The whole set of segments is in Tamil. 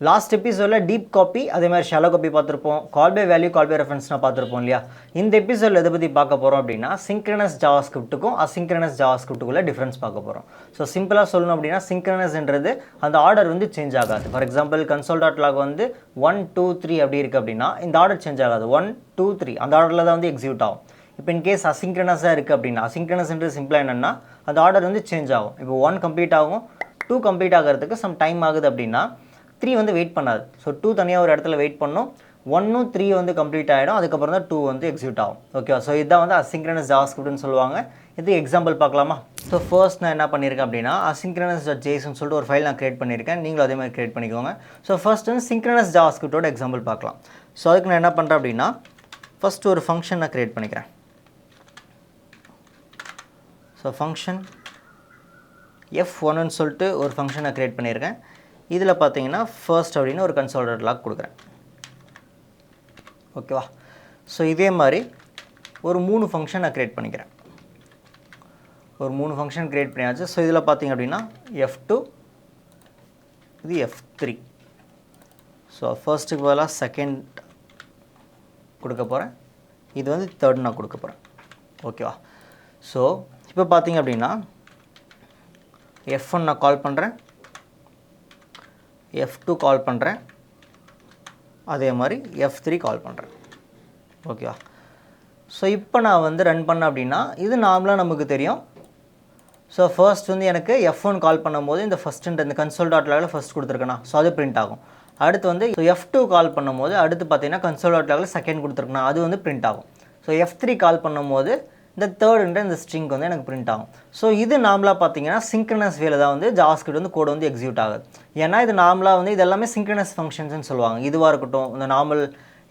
லாஸ்ட் எபிசோடில் டீப் காப்பி அதே மாதிரி ஷாலோ காப்பி பார்த்துருப்போம். கால் பை வேல்யூ கால் பை ரெஃபரன்ஸ்னால் பார்த்துருப்போம் இல்லையா. இந்த எபிசோடில் எதை பற்றி பார்க்க போகிறோம் அப்படின்னா சிங்க்ரனஸ் ஜாவாஸ்கிரிப்ட்டுக்கும் அசிங்க்ரனஸ் ஜாவாஸ்கிரிப்ட்டுக்குள்ள டிஃப்ரென்ஸ் பார்க்க போகிறோம். ஸோ சிம்பிளாக சொல்லணும் அப்படின்னா சிங்க்ரனஸ்ன்றது அந்த ஆர்டர் வந்து சேஞ்ச் ஆகாது. ஃபார் எக்ஸாம்பிள் console.log வந்து 1 2 3 அப்படி இருக்குது அப்படின்னா இந்த ஆர்டர் சேஞ்ச் ஆகாது. 1 2 3 அந்த ஆர்டரில் தான் வந்து எக்ஸிக்யூட் ஆகும். இப்போ இன்கேஸ் அசிங்க்ரனஸாக இருக்குது அப்படின்னா அசிங்க்ரனஸ்ன்றது சிம்பிளாக என்னென்னா அந்த ஆர்டர் வந்து சேஞ்ச் ஆகும். இப்போ 1 கம்ப்ளீட் ஆகும், 2 கம்ப்ளீட் ஆகிறதுக்கு சம் டைம் ஆகுது அப்படின்னா 3 வந்து வெயிட் பண்ணாது. ஸோ 2 தனியாக ஒரு இடத்துல வெயிட் பண்ணும், 1 3 வந்து கம்ப்ளீட் ஆகிடும், அதுக்கப்புறம் தான் 2 வந்து எக்ஸிக்யூட் ஆகும். ஓகேவா. ஸோ இதுதான் வந்து அசிங்க்ரனஸ் ஜாவாஸ்கிரிப்ட்னு சொல்லுவாங்க. இது எக்ஸாம்பிள் பார்க்கலாமா. ஸோ ஃபர்ஸ்ட் நான் என்ன பண்ணியிருக்கேன் அப்படின்னா asynchronous.jsன்னு சொல்லிட்டு ஒரு ஃபைல் நான் கிரியேட் பண்ணியிருக்கேன். நீங்களும் அதே மாதிரி கிரியேட் பண்ணிக்கோங்க. ஸோ ஃபர்ஸ்ட் வந்து சிங்க்ரனஸ் ஜாவாஸ்கிரிப்ட்டோட எக்ஸாம்பிள் பார்க்கலாம். ஸோ அதுக்கு நான் என்ன பண்ணுறேன் அப்படின்னா ஃபஸ்ட்டு ஒரு ஃபங்க்ஷன் நான் கிரியேட் பண்ணிக்கிறேன். ஸோ ஃபங்க்ஷன் F1ன்னு சொல்லிட்டு ஒரு ஃபங்க்ஷன் நான் கிரியேட் பண்ணியிருக்கேன். இதில் பார்த்தீங்கன்னா ஃபர்ஸ்ட் அப்படின்னு ஒரு console.log கொடுக்குறேன். ஓகேவா. ஸோ இதே மாதிரி ஒரு 3 ஃபங்க்ஷன் நான் கிரியேட் பண்ணிக்கிறேன். ஒரு 3 ஃபங்க்ஷன் கிரியேட் பண்ணியாச்சு. ஸோ இதில் பார்த்தீங்க அப்படின்னா F2 இது F3. ஸோ ஃபர்ஸ்ட்டுக்கு பதிலாக செகண்ட் கொடுக்க போகிறேன், இது வந்து தேர்ட் நான் கொடுக்க போகிறேன். ஓகேவா. ஸோ இப்போ பார்த்தீங்க அப்படின்னா F1 நான் கால் பண்ணுறேன், F2 கால் பண்ணுறேன், அதே மாதிரி F3 கால் பண்ணுறேன். ஓகேவா. ஸோ இப்போ நான் வந்து ரன் பண்ணேன் அப்படின்னா இது நார்மலாக நமக்கு தெரியும். ஸோ ஃபர்ஸ்ட் வந்து எனக்கு F1 கால் பண்ணும்போது இந்த ஃபஸ்ட்டு இந்த console.logல ஃபஸ்ட் கொடுத்துருக்கேனா, ஸோ அது பிரிண்ட் ஆகும். அடுத்து வந்து F2 கால் பண்ணும்போது அடுத்து பார்த்தீங்கன்னா console.logல செகண்ட் கொடுத்துருக்கேனா, அது வந்து பிரிண்ட் ஆகும். ஸோ F3 கால் பண்ணும்போது இந்த தேர்டுன்ற இந்த ஸ்ட்ரிங் வந்து எனக்கு பிரிண்ட் ஆகும். ஸோ இது நார்மலாக பார்த்தீங்கன்னா சிங்க்ரனஸ் வேலை தான் வந்து ஜாவாஸ்கிரிப்ட் வந்து கோடு வந்து எக்ஸிக்யூட் ஆகுது. ஏன்னா இது நார்மலாக வந்து இது எல்லாமே சிங்க்ரனஸ் ஃபங்க்ஷன்ஸ்னு சொல்லுவாங்க. இதுவாக இருக்கட்டும், இந்த நார்மல்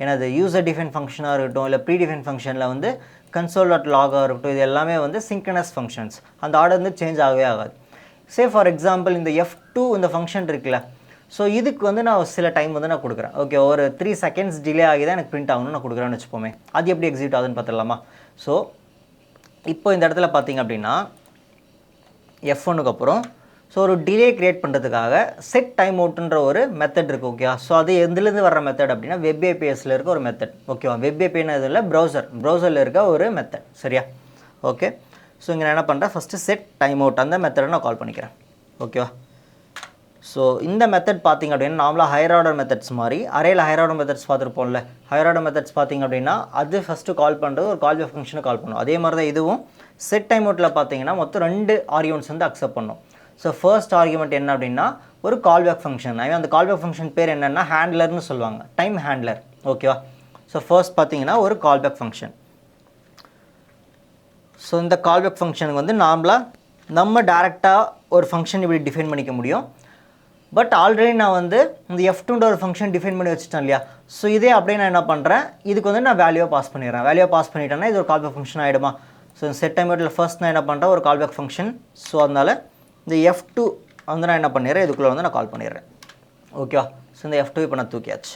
எனது யூசர் டிஃபைன் ஃபங்க்ஷனாக இருக்கட்டும், இல்லை ப்ரீ டிஃபைன் ஃபங்க்ஷனில் வந்து console.log இருக்கட்டும், இது எல்லாமே வந்து சிங்க்ரனஸ் ஃபங்க்ஷன்ஸ். அந்த ஆர்டர் வந்து சேஞ்ச் ஆகவே ஆகாது. சே ஃபார் எக்ஸாம்பிள் இந்த F2 இந்த ஃபங்க்ஷன் இருக்குல்ல, ஸோ இதுக்கு வந்து நான் சில டைம் வந்து நான் கொடுக்குறேன். ஓகே, ஒரு 3 செகண்ட்ஸ் டிலே ஆகி தான் எனக்கு பிரிண்ட் ஆகணும்னு நான் கொடுக்குறேன்னு வச்சுப்போமே. அது எப்படி எக்ஸிக்யூட் ஆகுதுன்னு பார்த்துடலாமா. ஸோ இப்போ இந்த இடத்துல பார்த்தீங்க அப்படின்னா F1க்கு அப்புறம் ஸோ ஒரு டிலே க்ரியேட் பண்ணுறதுக்காக செட் டைம் அவுட்ன்ற ஒரு மெத்தட் இருக்குது. ஓகேவா. ஸோ அது எதுலேருந்து வர மெத்தட் அப்படின்னா வெப் ஏபிஎஸ்ல இருக்க ஒரு மெத்தட். ஓகேவா. வெப் ஏபிஎன்னு இதில் ப்ரௌசரில் இருக்க ஒரு மெத்தட். சரியா. ஓகே. ஸோ இங்கே நான் என்ன பண்ணுறேன், ஃபஸ்ட்டு செட் டைம் அவுட் அந்த மெத்தடை நான் கால் பண்ணிக்கிறேன். ஓகேவா. ஸோ இந்த மெத்தட் பார்த்திங்க அப்படின்னா நார்மலாக ஹையர் ஆர்டர் மெத்தட்ஸ் மாதிரி அரேயில் ஹையர் ஆர்டர் மெத்தட்ஸ் பார்த்துருப்போம்ல. ஹையர் ஆர்டர் மெத்தட்ஸ் பார்த்திங்க அப்படின்னா அது ஃபஸ்ட்டு கால் பண்ணுறது ஒரு கால் பை ஃபங்க்ஷனை கால் பண்ணும். அதே மாதிரி தான் இதுவும் செட் டைம் அவுட்டில் பார்த்தீங்கன்னா மொத்தம் 2 ஆர்குமெண்ட்ஸ் வந்து அக்செப்ட் பண்ணும். ஸோ ஃபர்ஸ்ட் ஆர்குமெண்ட் என்ன அப்படின்னா ஒரு கால் பேக் ஃபங்க்ஷன். அந்த கால் பேக் ஃபங்க்ஷன் பேர் என்னென்னா ஹேண்ட்லர்னு சொல்லுவாங்க, டைம் ஹேண்ட்லர். ஓகேவா. ஸோ ஃபர்ஸ்ட் பார்த்தீங்கன்னா ஒரு கால் பேக் ஃபங்க்ஷன். ஸோ இந்த கால் பேக் ஃபங்க்ஷனுக்கு வந்து நார்மலாக நம்ம டேரெக்டாக ஒரு ஃபங்க்ஷன் இப்படி டிஃபைன் பண்ணிக்க முடியும். பட் ஆல்ரெடி நான் வந்து இந்த F2ன்ற ஒரு ஃபங்க்ஷன் டிஃபைன் பண்ணி வச்சுட்டேன் இல்லையா. ஸோ இதே அப்படியே நான் என்ன பண்ணுறேன், இதுக்கு வந்து நான் வேல்யூவை பாஸ் பண்ணிடுறேன். வேல்யூவை பாஸ் பண்ணிட்டேன்னா இது ஒரு கால் பேக் ஃபங்க்ஷன் ஆகிடுமா. ஸோ செட் டைம் அவுட்டில் ஃபர்ஸ்ட் நான் என்ன பண்ணுறேன் ஒரு கால் பேக் ஃபங்க்ஷன். ஸோ அதனால் இந்த F2 வந்து நான் என்ன பண்ணிடுறேன், இதுக்குள்ளே வந்து நான் கால் பண்ணிடுறேன். ஓகேவா. ஸோ இந்த F2 இப்போ நான் தூக்கியாச்சு.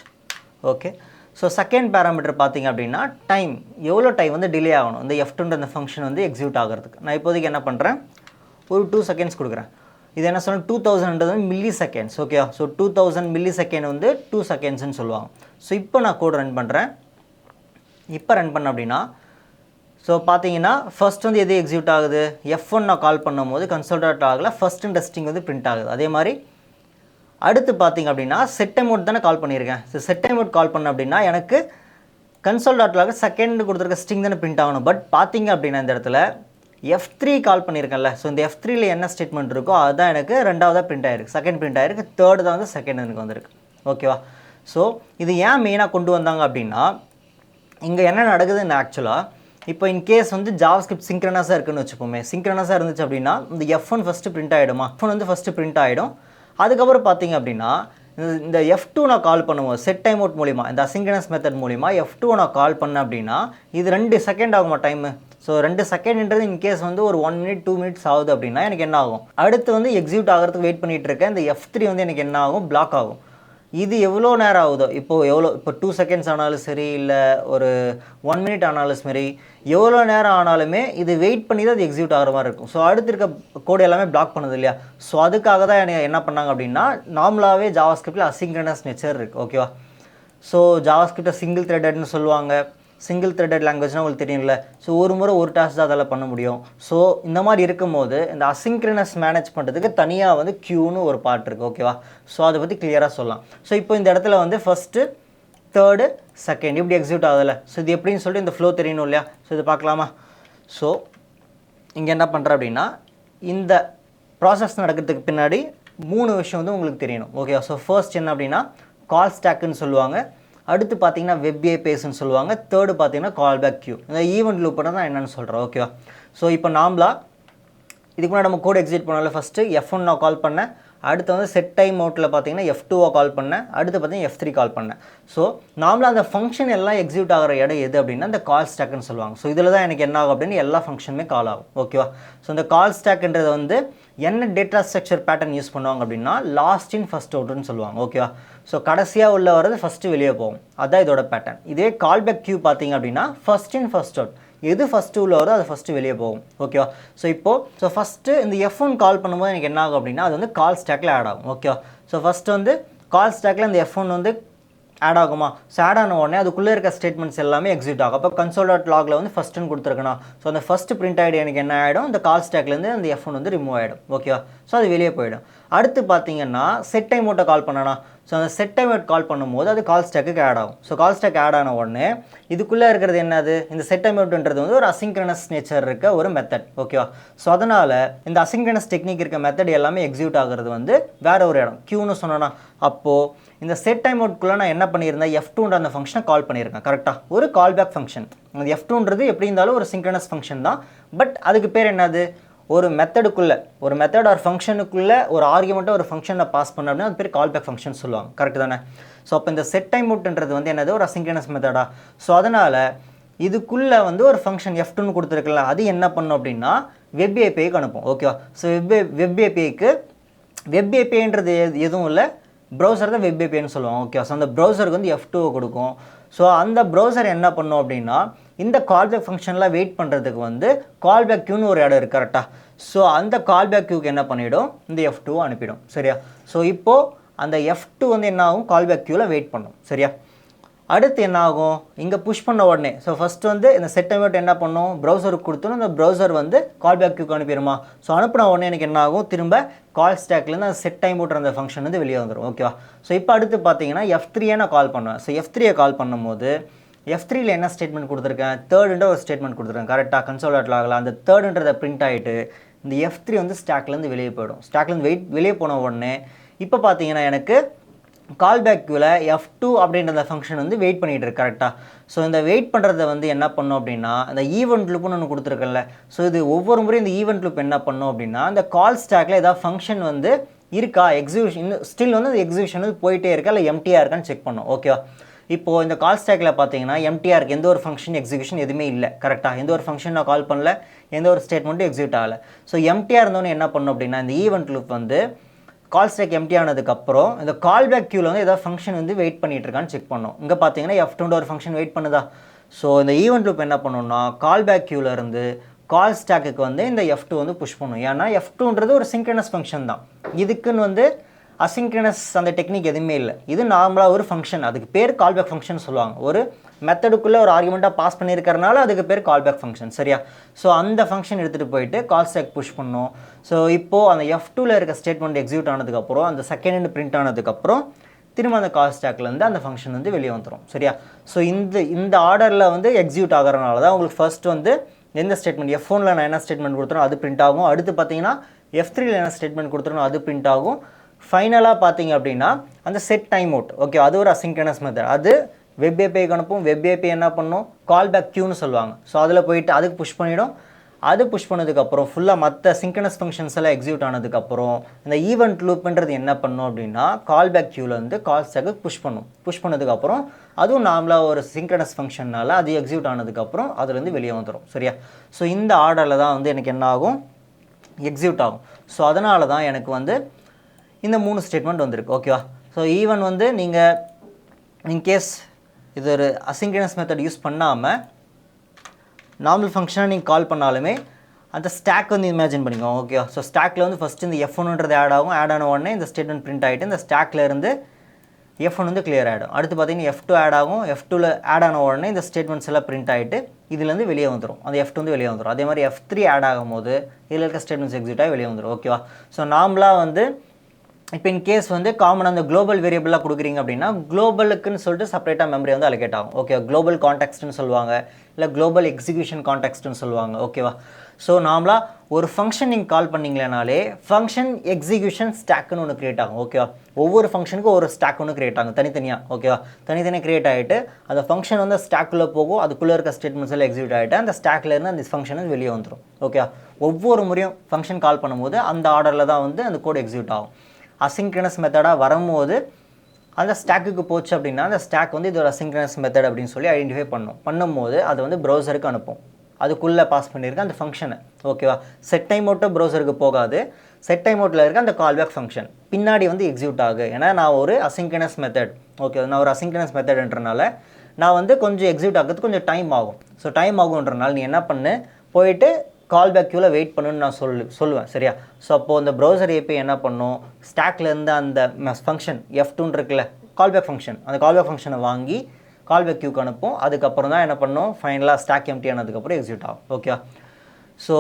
ஓகே. ஸோ செகண்ட் பேராமீட்டர் பார்த்திங்க அப்படின்னா டைம், எவ்வளோ டைம் வந்து டிலே ஆகணும் இந்த F2ன்ற இந்த ஃபங்க்ஷன் வந்து எக்ஸிக்யூட் ஆகிறதுக்கு. நான் இப்போதைக்கு என்ன பண்ணுறேன், ஒரு 2 செகண்ட்ஸ் கொடுக்குறேன். இது என்ன சொன்னால் 2000ன்றது வந்து milli seconds. Okay. So 2000 milli second வந்து 2 செகண்ட்ஸ்ன்னு சொல்லுவாங்க. ஸோ இப்போ நான் கோட் ரன் பண்ணுறேன். இப்போ ரன் பண்ண அப்படின்னா ஸோ பார்த்தீங்கன்னா ஃபஸ்ட் வந்து எது எக்ஸிக்யூட் ஆகுது, F1 நான் கால் பண்ணும்போது console.logல ஃபஸ்ட்டு டெஸ்டிங் வந்து பிரிண்ட் ஆகுது. அதே மாதிரி அடுத்து பார்த்தீங்க அப்படின்னா செட் டைம் அவுட் தானே கால் பண்ணியிருக்கேன். ஸோ செட் டைம் அவுட் கால் பண்ண அப்படின்னா எனக்கு console.log செகண்ட் கொடுத்துருக்க ஸ்ட்ரிங் தானே பிரிண்ட் ஆகணும். பட் பார்த்தீங்க அப்படின்னா இந்த இடத்துல F3 கால் பண்ணியிருக்கேன்ல. ஸோ இந்த F3ல என்ன ஸ்டேட்மெண்ட் இருக்கோ அதுதான் எனக்கு ரெண்டாவதாக பிரிண்ட் ஆகிருக்கு, செகண்ட் பிரிண்ட் ஆகிருக்கு, தேர்டு தான் வந்து செகண்ட் எனக்கு வந்திருக்கு. ஓகேவா. ஸோ இது ஏன் மெயினாக கொண்டு வந்தாங்க அப்படின்னா இங்கே என்ன நடக்குதுன்னு ஆக்சுவலாக இப்போ இன்கேஸ் வந்து ஜாவாஸ்கிரிப்ட் சிங்க்ரனஸாக இருக்குன்னு வச்சுப்போமே. சிங்க்ரனஸாக இருந்துச்சு அப்படின்னா இந்த F1 ஃபஸ்ட்டு பிரிண்ட் ஆகிடுமா, F1 வந்து ஃபஸ்ட்டு பிரிண்ட் ஆகிடும். அதுக்கப்புறம் பார்த்தீங்க அப்படின்னா இந்த F2 நான் கால் பண்ணுவோம் செட் டைம் அவுட் மூலிமா, இந்த அசிங்க்ரனஸ் மெத்தட் மூலிமா F2 நான் கால் பண்ணேன் அப்படின்னா இது 2 செகண்ட் ஆகுமா டைமு. ஸோ 2 செகண்ட்ன்றது இன்கேஸ் வந்து ஒரு 1 மினிட் 2 மினிட்ஸ் ஆகுது அப்படின்னா எனக்கு என்ன ஆகும், அடுத்து வந்து எக்ஸிக்யூட் ஆகிறதுக்கு வெயிட் பண்ணிகிட்டு இருக்கேன் இந்த F3 வந்து எனக்கு என்ன ஆகும், பிளாக் ஆகும். இது எவ்வளோ நேரம் ஆகுதோ, இப்போ 2 செகண்ட்ஸ் ஆனாலும் சரி, இல்லை ஒரு 1 மினிட் ஆனாலும் சரி, எவ்வளோ நேரம் ஆனாலுமே இது வெயிட் பண்ணி தான் அது எக்ஸிக்யூட் ஆகிற மாதிரி இருக்கும். ஸோ அடுத்து இருக்க கோடு எல்லாமே பிளாக் பண்ணுது இல்லையா? ஸோ அதுக்காக தான் என்ன பண்ணாங்க அப்படின்னா, நார்மலாகவே ஜாவாஸ்கிரிப்டில் அசிங்க்ரனஸ் நேச்சர் இருக்குது. ஓகேவா? ஸோ ஜாவாஸ்கிரிப்டை சிங்கிள் த்ரெட்டட்னு சொல்லுவாங்க. சிங்கிள் த்ரெட்டட் லாங்குவேஜ்னால் உங்களுக்கு தெரியும்ல. ஸோ ஒரு முறை ஒரு டாஸ்க் தான் அதில் பண்ண முடியும். ஸோ இந்த மாதிரி இருக்கும்போது இந்த அசிங்க்ரனஸ் மேனேஜ் பண்ணுறதுக்கு தனியாக வந்து க்யூன்னு ஒரு பார்ட் இருக்குது. ஓகேவா? ஸோ அதை பற்றி கிளியராக சொல்லலாம். ஸோ இப்போ இந்த இடத்துல வந்து ஃபஸ்ட்டு, தேர்டு, செகண்ட் இப்படி எக்ஸிக்யூட் ஆகுதில்ல. ஸோ இது எப்படின்னு சொல்லிட்டு இந்த ஃப்ளோ தெரியணும் இல்லையா? ஸோ இது பார்க்கலாமா? ஸோ இங்கே என்ன பண்ணுறேன் அப்படின்னா, இந்த ப்ராசஸ் நடக்கிறதுக்கு பின்னாடி 3 விஷயம் வந்து உங்களுக்கு தெரியணும். ஓகேவா? ஸோ ஃபர்ஸ்ட் என்ன அப்படின்னா, கால் ஸ்டாக்குன்னு சொல்லுவாங்க. அடுத்து பார்த்தீங்கன்னா வெப் ஏபிஐஸ்ன்னு சொல்லுவாங்க. தேர்டு பார்த்தீங்கன்னா கால் பேக் கியூ. இந்த ஈவெண்ட் லூப்னா தான் என்னென்னு சொல்கிறேன். ஓகேவா? ஸோ இப்போ நார்மலாக இதுக்கு முன்னாடி நம்ம கோட் எக்ஸிக்யூட் பண்ணல. ஃபஸ்ட்டு F1 நான் கால் பண்ணேன். அடுத்து வந்து செட் டைம் அவுட்டில் பார்த்தீங்கன்னா F2 கால் பண்ணேன். அடுத்து பார்த்தீங்கன்னா F3 கால் பண்ணேன். ஸோ நார்மலாக அந்த ஃபங்க்ஷன் எல்லாம் எக்ஸிக்யூட் ஆகிற இடம் எது அப்படின்னா இந்த கால் ஸ்டாக்குன்னு சொல்லுவாங்க. ஸோ இதில் தான் எனக்கு என்ன ஆகும் அப்படின்னு எல்லா ஃபங்க்ஷனுமே கால் ஆகும். ஓகேவா? ஸோ இந்த கால் ஸ்டாக்ன்றது வந்து என்ன டேட்டா ஸ்ட்ரக்சர் பேட்டர்ன் யூஸ் பண்ணுவாங்க அப்படின்னா லாஸ்ட் இன் ஃபஸ்ட் அவுட்னு சொல்லுவாங்க. ஓகேவா? ஸோ கடைசியாக உள்ள வரது ஃபஸ்ட்டு வெளியே போகும். அதுதான் இதோட பேட்டர்ன். இதே கால் பேக் கியூ பார்த்தீங்க அப்படின்னா ஃபஸ்ட் இன் ஃபஸ்ட் அவுட். எது ஃபஸ்ட்டு உள்ள வருதோ அது ஃபஸ்ட்டு வெளியே போகும். ஓகேவா? ஸோ ஃபஸ்ட்டு இந்த F1 கால் பண்ணும்போது எனக்கு என்ன ஆகும் அப்படின்னா அது வந்து கால் ஸ்டாக்கில் ஆட் ஆகும். ஓகேவா? ஸோ ஃபஸ்ட்டு வந்து கால் ஸ்டாக்கில் இந்த F1 வந்து ஆட் ஆகுமா? ஸோ ஆட் ஆன உடனே அதுக்குள்ளே இருக்க ஸ்டேட்மெண்ட்ஸ் எல்லாமே எக்ஸிக்யூட் ஆகும். அப்போ console.logல வந்து ஃபஸ்ட்டுன்னு கொடுத்துருக்கணும். ஸோ அந்த ஃபஸ்ட்டு பிரிண்ட் ஆகிடு எனக்கு என்ன ஆகிடும், இந்த கால் ஸ்டாக்லேருந்து அந்த F1 வந்து ரிமூவ் ஆகிடும். ஓகேவா? ஸோ அது வெளியே போயிடும். அடுத்து பார்த்தீங்கன்னா செட் டைம் அவுட்டை கால் பண்ணனா, ஸோ அந்த செட் டைம் அவுட் கால் பண்ணும்போது அது கால் ஸ்டாக்கு ஆட் ஆகும். ஸோ கால் ஸ்டாக் ஆட் ஆன உடனே இதுக்குள்ளே இருக்கிறது என்னது, இந்த செட் டைம் அவுட்ன்றது வந்து ஒரு அசிங்க்ரனஸ் நேச்சர் இருக்க ஒரு மெத்தட். ஓகேவா? ஸோ அதனால் இந்த அசிங்க்ரனஸ் டெக்னிக் இருக்க மெத்தட் எல்லாமே எக்ஸிக்யூட் ஆகிறது வந்து வேற ஒரு இடம் கியூன்னு சொன்னோன்னா, அப்போது இந்த செட் டைம் அவுட்குள்ளே நான் என்ன பண்ணியிருந்தேன், F2ன்ற அந்த ஃபங்க்ஷனை கால் பண்ணியிருக்கேன். கரெக்டாக? ஒரு கால் பேக் ஃபங்க்ஷன். அந்த F2ன்றது எப்படி இருந்தாலும் ஒரு சிங்க்ரனஸ் ஃபங்க்ஷன் தான். பட் அதுக்கு பேர் என்னது, ஒரு மெத்தடுக்குள்ளே, ஒரு மெத்தட் ஆர் ஃபங்க்ஷனுக்குள்ளே ஒரு ஆர்குமெண்ட்டை ஒரு ஃபங்க்ஷனை பாஸ் பண்ண அப்படின்னா அது பேர் கால் பேக் ஃபங்க்ஷன் சொல்லுவாங்க. கரெக்ட் தானே? ஸோ அப்போ இந்த செட் டைம் அவுட்ன்றது வந்து என்னது, ஒரு அசிங்க்ரனஸ் மெத்தடா. ஸோ அதனால் இதுக்குள்ளே வந்து ஒரு ஃபங்க்ஷன் F2ன்னு கொடுத்துருக்கல, அது என்ன பண்ணும் அப்படின்னா வெப் ஏபிஐக்கு அனுப்பும். ஓகேவா? ஸோ வெப் ஏபிஐக்கு வெப் ஏபிஐன்றது எதுவும் இல்லை, ப்ரௌசர் தான் வெப் ஏபிஐன்னு சொல்லுவாங்க. ஓகே? ஸோ அந்த ப்ரௌசருக்கு வந்து F2 கொடுக்கும். ஸோ அந்த ப்ரௌசர் என்ன பண்ணும் அப்படின்னா இந்த கால்பேக் ஃபங்க்ஷன்லாம் வெயிட் பண்ணுறதுக்கு வந்து கால்பேக் கியூன்னு ஒரு இடம் இருக்குது. கரெக்டாக? ஸோ அந்த கால்பேக் கியூக்கு என்ன பண்ணிவிடும், இந்த F2 அனுப்பிடும். சரியா? ஸோ இப்போது அந்த F2 வந்து என்ன ஆகும், கால்பேக் கியூவில் வெயிட் பண்ணும். சரியா? அடுத்து என்ன ஆகும், இங்கே புஷ் பண்ண உடனே ஸோ ஃபஸ்ட்டு வந்து இந்த செட் டைம் அவுட் என்ன பண்ணும், ப்ரௌசருக்கு கொடுத்தோம். இந்த ப்ரௌசர் வந்து கால் பேக் கியூக்கு அனுப்பிடுமா. ஸோ அனுப்பின உடனே எனக்கு என்ன ஆகும், திரும்ப கால் ஸ்டாக்லேருந்து அந்த செட் டைம் அவுட் அந்த ஃபங்க்ஷன் வந்து வெளியே வந்துடும். ஓகேவா? ஸோ இப்போ அடுத்து பார்த்தீங்கன்னா F3 நான் கால் பண்ணுவேன். ஸோ F3 கால் பண்ணும்போது F3ல என்ன ஸ்டேட்மெண்ட் கொடுத்துருக்கேன், தேர்டுன்ற ஒரு ஸ்டேட்மெண்ட் கொடுத்துருக்கேன். கரெக்டாக? console.logல அந்த தேர்டுன்றதை பிரிண்ட் ஆகிட்டு இந்த F3 வந்து ஸ்டாக்லேருந்து வெளியே போயிடும். ஸ்டாக்லேருந்து வெளியே போன உடனே இப்போ பார்த்தீங்கன்னா எனக்கு கால் பேக் கியூவில் F2 அப்படின்ற ஃபங்க்ஷன் வந்து வெயிட் பண்ணிகிட்டு இருக்கு. கரெக்டாக? ஸோ இந்த வெயிட் பண்ணுறத வந்து என்ன பண்ணும் அப்படின்னா இந்த ஈவெண்ட் லூப்னு ஒன்று கொடுத்துருக்கல. ஸோ இது ஒவ்வொரு முறையும் இந்த ஈவெண்ட் லூப் என்ன பண்ணும் அப்படின்னா இந்த கால் ஸ்டாக்கில் ஏதாவது ஃபங்க்ஷன் வந்து இருக்கா, எக்ஸிக்யூஷன் ஸ்டில் வந்து அந்த எக்ஸிக்யூஷன் வந்து போயிட்டே இருக்கா இல்லை எம்டிஆர் இருக்கான்னு செக் பண்ணும். ஓகேவா? இப்போது இந்த கால் ஸ்டாக்கில் பார்த்தீங்கன்னா எம்டிஆருக்கு எந்த ஒரு ஃபங்க்ஷன் எக்ஸிக்யூஷன் எதுவுமே இல்லை. கரெக்டாக? எந்த ஒரு ஃபங்க்ஷன் நான் கால் பண்ணல, எந்த ஒரு ஸ்டேட்மெண்ட்டும் எக்ஸிக்யூட் ஆகலை. ஸோ எம்டிஆர் இருந்தோன்னு என்ன பண்ணும் அப்படின்னா இந்த ஈவெண்ட் லூப் வந்து கால் ஸ்டாக் எம்டி ஆனதுக்கப்புறம் இந்த கால் பேக் கியூவில் வந்து ஏதாவது ஃபங்க்ஷன் வந்து வெயிட் பண்ணிட்டு இருக்கான்னு செக் பண்ணோம். இங்கே பார்த்தீங்கன்னா F2 ஒரு ஃபங்க்ஷன் வெயிட் பண்ணுதா. ஸோ இந்த ஈவெண்ட் லூப் என்ன பண்ணணும்னா கால் பேக் கியூவில் இருந்து கால் ஸ்டாக்குக்கு வந்து இந்த F2 வந்து புஷ் பண்ணும். ஏன்னா F2ன்றது ஒரு சிங்க்ரனஸ் ஃபங்க்ஷன் தான். இதுக்குன்னு வந்து அசிங்க்ரனஸ் அந்த டெக்னிக் எதுவுமே இல்லை. இது நார்மலாக ஒரு ஃபங்க்ஷன், அதுக்கு பேர் கால் பேக் ஃபங்க்ஷன் சொல்லுவாங்க. ஒரு மெத்தடுக்குள்ளே ஒரு ஆர்குமெண்ட்டாக பாஸ் பண்ணியிருக்கிறனால அதுக்கு பேர் கால் பேக் ஃபங்க்ஷன். சரியா? ஸோ அந்த ஃபங்க்ஷன் எடுத்துகிட்டு போயிட்டு கால் ஸ்டாக் புஷ் பண்ணோம். ஸோ இப்போது அந்த F2ல இருக்க ஸ்டேட்மெண்ட் எக்ஸிக்யூட் ஆனதுக்கப்புறம் அந்த செகண்ட் பிரிண்ட் ஆனதுக்கப்புறம் திரும்ப அந்த கால் ஸ்டாக்லேருந்து அந்த ஃபங்க்ஷன் வந்து வெளியே வந்துடும். சரியா? ஸோ இந்த ஆர்டரில் வந்து எக்ஸிக்யூட் ஆகிறனால தான் உங்களுக்கு ஃபர்ஸ்ட் வந்து எந்த ஸ்டேட்மெண்ட் F1ல நான் என்ன ஸ்டேட்மெண்ட் கொடுத்துறோம் அது பிரிண்ட் ஆகும். அடுத்து பார்த்தீங்கன்னா F3ல என்ன ஸ்டேட்மெண்ட் கொடுத்துறோம் அது பிரிண்ட் ஆகும். ஃபைனலாக பார்த்தீங்க அப்படின்னா அந்த செட் டைம் அவுட். ஓகே? அது ஒரு அசிங்க்ரனஸ் மெத்தட். அது வெப் ஏபிஐக்கு அனுப்பும். வெப் ஏபிஐ என்ன பண்ணும், கால் பேக் கியூன்னு சொல்லுவாங்க. ஸோ அதில் போயிட்டு அதுக்கு புஷ் பண்ணிவிடும். அது புஷ் பண்ணதுக்கப்புறம் ஃபுல்லாக மற்ற சிங்க்ரனஸ் ஃபங்க்ஷன்ஸ் எல்லாம் எக்ஸிக்யூட் ஆனதுக்கப்புறம் இந்த ஈவெண்ட் லூப்ன்றது என்ன பண்ணும் அப்படின்னா கால் பேக் கியூவில் வந்து கால் ஸ்டாக்கு புஷ் பண்ணும். புஷ் பண்ணதுக்கப்புறம் அதுவும் நார்மலாக ஒரு சிங்க்ரனஸ் ஃபங்க்ஷனால் அது எக்ஸிக்யூட் ஆனதுக்கப்புறம் அதுலேருந்து வெளியே வந்துடும். சரியா? ஸோ இந்த ஆர்டரில் தான் வந்து எனக்கு என்ன ஆகும், எக்ஸிக்யூட் ஆகும். ஸோ அதனால தான் எனக்கு வந்து இந்த 3 ஸ்டேட்மெண்ட் வந்திருக்கு. ஓகேவா? ஸோ ஈவன் வந்து நீங்கள் இன்கேஸ் இது ஒரு அசிங்க்ரனஸ் மெத்தட் யூஸ் பண்ணாமல் நார்மல் ஃபங்க்ஷனாக நீங்கள் கால் பண்ணாலுமே அந்த ஸ்டாக் வந்து இமேஜின் பண்ணிக்கோங்க. ஓகேவா? ஸோ ஸ்டாக்கில் வந்து ஃபஸ்ட்டு இந்த F1ன்றது ஆட் ஆகும். ஆட் ஆன உடனே இந்த ஸ்டேட்மெண்ட் பிரிண்ட் ஆகிட்டு இந்த ஸ்டாக்கில் இருந்து F1 வந்து கிளியர் ஆகிடும். அடுத்து பார்த்தீங்கன்னா F2 ஆட் ஆகும். F2ல் ஆட் ஆன உடனே இந்த ஸ்டேட்மெண்ட்ஸ் எல்லாம் பிரிண்ட் ஆகிட்டு இதுலேருந்து வெளியே வந்துடும். அந்த F2 வந்து வெளியே வந்துடும். அதே மாதிரி F3 ஆட் ஆகும்போது இதில் இருக்க ஸ்டேட்மெண்ட்ஸ் எக்ஸிட் ஆகி வெளியே வந்துடும். ஓகேவா? ஸோ நார்மலாக வந்து இப்போ இன் கேஸ் வந்து காமனாக அந்த குளோபல் வேரியபிளாக கொடுக்குறீங்க அப்படின்னா குளோபலுக்குன்னு சொல்லிட்டு செப்பரேட்டாக மெமரி வந்து அலோகேட் ஆகும். ஓகே, குளோபல் கான்டெக்ஸ்ட்னு சொல்லுவாங்க, இல்லை குளோபல் எக்ஸிக்யூஷன் கான்டெக்ஸ்ட்னு சொல்லுவாங்க. ஓகேவா? ஸோ நார்மலாக ஒரு ஃபங்க்ஷன் நீங்கள் கால் பண்ணிங்களேனாலே ஃபங்க்ஷன் எக்ஸிக்யூஷன் ஸ்டாக்குன்னு ஒன்று க்ரியேட் ஆகும். ஓகேவா? ஒவ்வொரு ஃபங்க்ஷனுக்கும் ஒரு ஸ்டாக் ஒன்று க்ரியேட் ஆகும் தனித்தனியாக. ஓகேவா? தனித்தனியாக க்ரியேட் ஆகிட்டு அந்த ஃபங்க்ஷன் வந்து ஸ்டாக்குள்ளே போகும். அதுக்குள்ளே இருக்க ஸ்டேட்மெண்ட்ஸ் எல்லாம் எக்ஸிக்யூட் ஆகிட்டு அந்த ஸ்டாக்லேருந்து அந்த ஃபங்க்ஷன் வந்து வெளியே வந்துடும். ஓகேவா? ஒவ்வொரு முறையும் ஃபங்க்ஷன் கால் பண்ணும்போது அந்த ஆர்டரில் தான் வந்து அந்த கோட் எக்ஸிக்யூட் ஆகும். அசிங்க்ரனஸ் மெத்தடாக வரும்போது அந்த ஸ்டாக்குக்கு போச்சு அப்படின்னா அந்த ஸ்டாக் வந்து இது ஒரு அசிங்க்ரனஸ் மெத்தட் அப்படின்னு சொல்லி ஐடென்டிஃபை பண்ணும்போது அது வந்து ப்ரௌசருக்கு அனுப்பும். அதுக்குள்ளே பாஸ் பண்ணியிருக்க அந்த ஃபங்க்ஷனை. ஓகேவா? செட் டைம் அவுட்டும் ப்ரௌசருக்கு போகாது. செட் டைம் அவுட்டில் இருக்க அந்த கால்பேக் ஃபங்க்ஷன் பின்னாடி வந்து எக்ஸிக்யூட் ஆகு. ஏன்னா நான் ஒரு அசிங்க்ரனஸ் மெத்தட். ஓகே, நான் ஒரு அசிங்க்ரனஸ் மெத்தட்ன்றனால நான் வந்து கொஞ்சம் எக்ஸிக்யூட் ஆகிறதுக்கு கொஞ்சம் டைம் ஆகும். ஸோ டைம் ஆகுன்றனால நீ என்ன பண்ணு, போயிட்டு கால்பேக் க்யூவில் வெயிட் பண்ணுன்னு நான் சொல்லுவேன். சரியா? ஸோ அப்போது அந்த ப்ரௌசர் ஏபி என்ன பண்ணும், ஸ்டாக்லேருந்து அந்த ஃபங்க்ஷன் F2 இருக்குல்ல கால்பேக் ஃபங்க்ஷன், அந்த கால்பேக் ஃபங்க்ஷனை வாங்கி கால்பேக் க்யூக்கு அனுப்பும். அதுக்கப்புறம் தான் என்ன பண்ணும், ஃபைனலாக ஸ்டாக் எம்டி ஆனதுக்கப்புறம் எக்ஸிக்யூட் ஆகும். ஓகேவா? ஸோ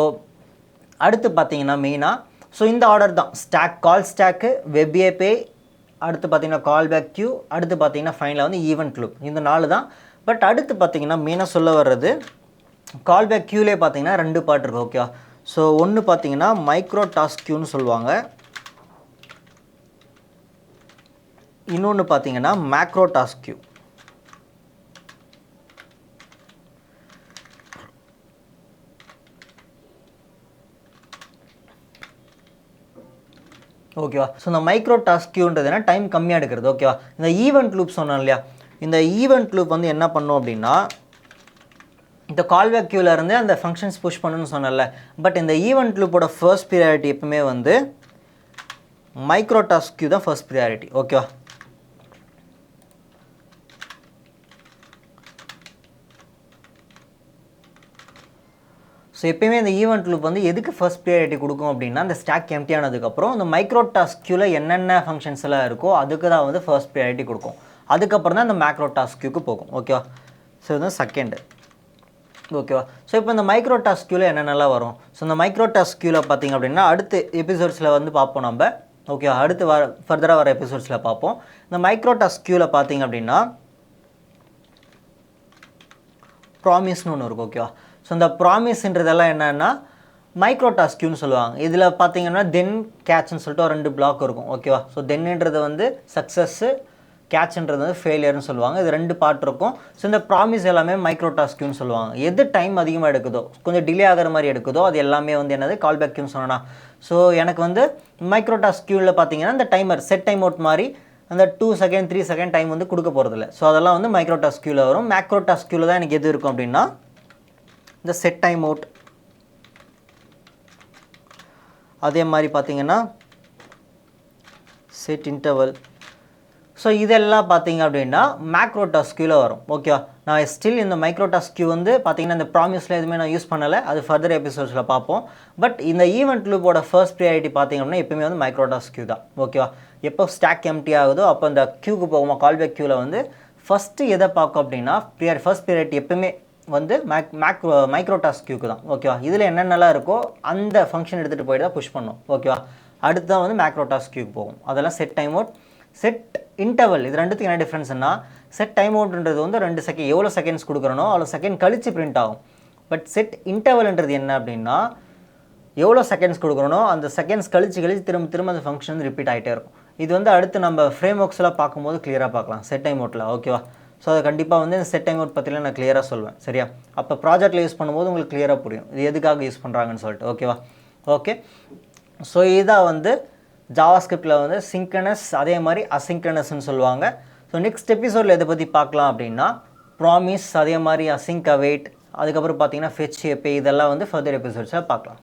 அடுத்து பார்த்தீங்கன்னா மெயினாக ஸோ இந்த ஆர்டர் தான் ஸ்டாக், கால் ஸ்டாக்கு, வெப் ஏபி, அடுத்து பார்த்தீங்கன்னா கால்பேக் க்யூ, அடுத்து பார்த்தீங்கன்னா ஃபைனலாக வந்து ஈவென்ட் லூப். இந்த 4 தான். பட் அடுத்து பார்த்தீங்கன்னா மெயினாக சொல்ல வர்றது கால்பேக் க்யூலே பார்த்தீங்கன்னா 2 பார்ட் இருக்குது. ஓகேவா? ஸோ ஒன்று பார்த்தீங்கன்னா மைக்ரோ டாஸ்க் க்யூன்னு சொல்லுவாங்க, இன்னொன்று பார்த்தீங்கன்னா மேக்ரோ டாஸ்க் க்யூ. ஓகேவா? ஸோ இந்த மைக்ரோ டாஸ்க் க்யூன்றதுனா டைம் கம்மியாக எடுக்கிறது. ஓகேவா? இந்த ஈவெண்ட் லூப் சொன்னோம் இல்லையா, இந்த ஈவெண்ட் லூப் வந்து என்ன பண்ணும் அப்படின்னா இந்த கால்பேக் க்யூவில் இருந்து அந்த ஃபங்க்ஷன்ஸ் புஷ் பண்ணணும்னு சொன்னல. பட் இந்த ஈவெண்ட் லூப்போட ஃபர்ஸ்ட் ப்ரியாரிட்டி எப்பவுமே வந்து மைக்ரோ டாஸ்க் க்யூ தான் ஃபர்ஸ்ட் ப்ரியாரிட்டி. ஓகேவா? ஸோ எப்பயுமே இந்த ஈவெண்ட் லூப் வந்து எதுக்கு ஃபர்ஸ்ட் ப்ரியாரிட்டி கொடுக்கும் அப்படின்னா அந்த ஸ்டாக் எம்டி ஆனதுக்கப்புறம் இந்த மைக்ரோ டாஸ்க் க்யூவில் என்னென்ன ஃபங்க்ஷன்ஸ் எல்லாம் இருக்கோ அதுக்கு தான் வந்து ஃபர்ஸ்ட் ப்ரியாரிட்டி கொடுக்கும். அதுக்கப்புறம் தான் இந்த மேக்ரோ டாஸ்க் க்யூக்கு போகும். ஓகேவா? ஸோ இதுதான் செகண்டு. ஓகேவா? ஸோ இப்போ இந்த மைக்ரோ டாஸ்க் க்யூவில் என்னென்னலாம் வரும், ஸோ இந்த மைக்ரோ டாஸ்க் க்யூவில் பார்த்திங்க அப்படின்னா அடுத்த எபிசோட்ஸில் வந்து பார்ப்போம் நம்ம. ஓகேவா? அடுத்து ஃபர்தராக வர எபிசோட்ஸில் பார்ப்போம். இந்த மைக்ரோ டாஸ்க் க்யூவில் பார்த்திங்க அப்படின்னா ப்ராமிஸ்னு ஒன்று இருக்கும். ஓகேவா? ஸோ இந்த ப்ராமிஸ்ன்றதெல்லாம் என்னென்னா மைக்ரோ டாஸ்க் க்யூன்னு சொல்லுவாங்க. இதில் பார்த்தீங்கன்னா தென் கேட்ச்னு சொல்லிட்டு ஒரு 2 பிளாக் இருக்கும். ஓகேவா? ஸோ தென்ன்றது வந்து சக்ஸஸ்ஸு, கேட்ச்ன்றது வந்து ஃபெயிலியர்னு சொல்லுவாங்க. இது 2 பார்ட் இருக்கும். ஸோ இந்த ப்ராமிஸ் எல்லாமே மைக்ரோ டாஸ்க் க்யூன்னு சொல்லுவாங்க. எது டைம் அதிகமாக எடுக்குதோ, கொஞ்சம் டிலே ஆகிற மாதிரி எடுக்குதோ அது எல்லாமே வந்து என்னது கால்பேக் க்யூன்னு சொன்னா. ஸோ எனக்கு வந்து மைக்ரோ டாஸ்க் க்யூவில் பார்த்தீங்கன்னா இந்த டைமர் செட் டைம் அவுட் மாதிரி அந்த 2 செகண்ட் 3 செகண்ட் டைம் வந்து கொடுக்க போகிறதில்ல. ஸோ அதெல்லாம் வந்து மைக்ரோ டாஸ்க் க்யூவில் வரும். மேக்ரோ டாஸ்க் க்யூவில் தான் எனக்கு எது இருக்கும் அப்படின்னா இந்த செட் டைம் அவுட், அதே மாதிரி பார்த்தீங்கன்னா செட் இன்டர்வல். ஸோ இதெல்லாம் பார்த்தீங்க அப்படின்னா மேக்ரோ டாஸ்க் க்யூவில் வரும். ஓகேவா? நான் ஸ்டில் இந்த மைக்ரோ டாஸ்க் க்யூ வந்து பார்த்தீங்கன்னா இந்த ப்ராமிஸில் எதுவுமே நான் யூஸ் பண்ணலை, அது ஃபர்தர் எபிசோட்ஸில் பார்ப்போம். பட் இந்த ஈவெண்ட் லூப்போட ஃபர்ஸ்ட் ப்ரியாரிட்டி பார்த்தீங்க அப்படின்னா எப்பவுமே வந்து மைக்ரோ டாஸ்க் க்யூ தான். ஓகேவா? எப்போ ஸ்டாக் எம்டி ஆகுதோ அப்போ இந்த க்யூக்கு போகுமா கால்பேக் க்யூவில் வந்து ஃபஸ்ட்டு எதை பார்க்கும் அப்படின்னா ஃபர்ஸ்ட் ப்ரியாரிட்டி எப்பவுமே வந்து மைக்ரோ டாஸ்க் க்யூக்கு தான். ஓகேவா? இதில் என்னென்னலாம் இருக்கோ அந்த ஃபங்க்ஷன் எடுத்துகிட்டு போய்ட்டு தான் புஷ் பண்ணும். ஓகேவா? அடுத்து தான் வந்து மேக்ரோ டாஸ்க் க்யூக்கு போகும். அதெல்லாம் set time out, set interval. இது ரெண்டுத்துக்கு என்ன டிஃப்ரென்ஸ்னா செட் டைம் அவுட்ன்றது வந்து 2 செகண்ட் எவ்வளோ செகண்ட்ஸ் கொடுக்குறனோ அவ்வளோ செகண்ட் கழிச்சு பிரிண்ட் ஆகும். பட் செட் இன்டர்வல்ன்றது என்ன அப்படின்னா எவ்வளோ செகண்ட்ஸ் கொடுக்குறனோ அந்த செகண்ட்ஸ் கழிச்சு திரும்ப அந்த ஃபங்க்ஷன் வந்து ரிப்பீட் ஆகிட்டே இருக்கும். இது வந்து அடுத்து நம்ம ஃப்ரேம் ஒர்க்ஸ்லாம் பார்க்கும்போது கிளியராக பார்க்கலாம் செட் டைம் அவுட்டில். ஓகேவா? ஸோ அதை கண்டிப்பாக வந்து இந்த செட் டைம் அவுட் பற்றிலாம் நான் கிளியராக சொல்வேன். சரியா? அப்போ ப்ராஜெக்ட்டில் யூஸ் பண்ணும்போது உங்களுக்கு கிளியராக புரியும் இது எதுக்காக யூஸ் பண்ணுறாங்கன்னு சொல்லிட்டு. ஓகேவா? ஓகே. ஸோ இதான் வந்து ஜாவாஸ்கிரிப்டில் வந்து சிங்க்ரனஸ், அதே மாதிரி அசிங்க்ரனஸ்ன்னு சொல்லுவாங்க. ஸோ நெக்ஸ்ட் எபிசோடில் எதை பற்றி பார்க்கலாம் அப்படின்னா ப்ராமிஸ், அதே மாதிரி அசிங்க் அவைட், அதுக்கப்புறம் பார்த்தீங்கன்னா ஃபெச் ஏபி, இதெல்லாம் வந்து ஃபர்தர் எபிசோட்ஸில் பார்க்கலாம்.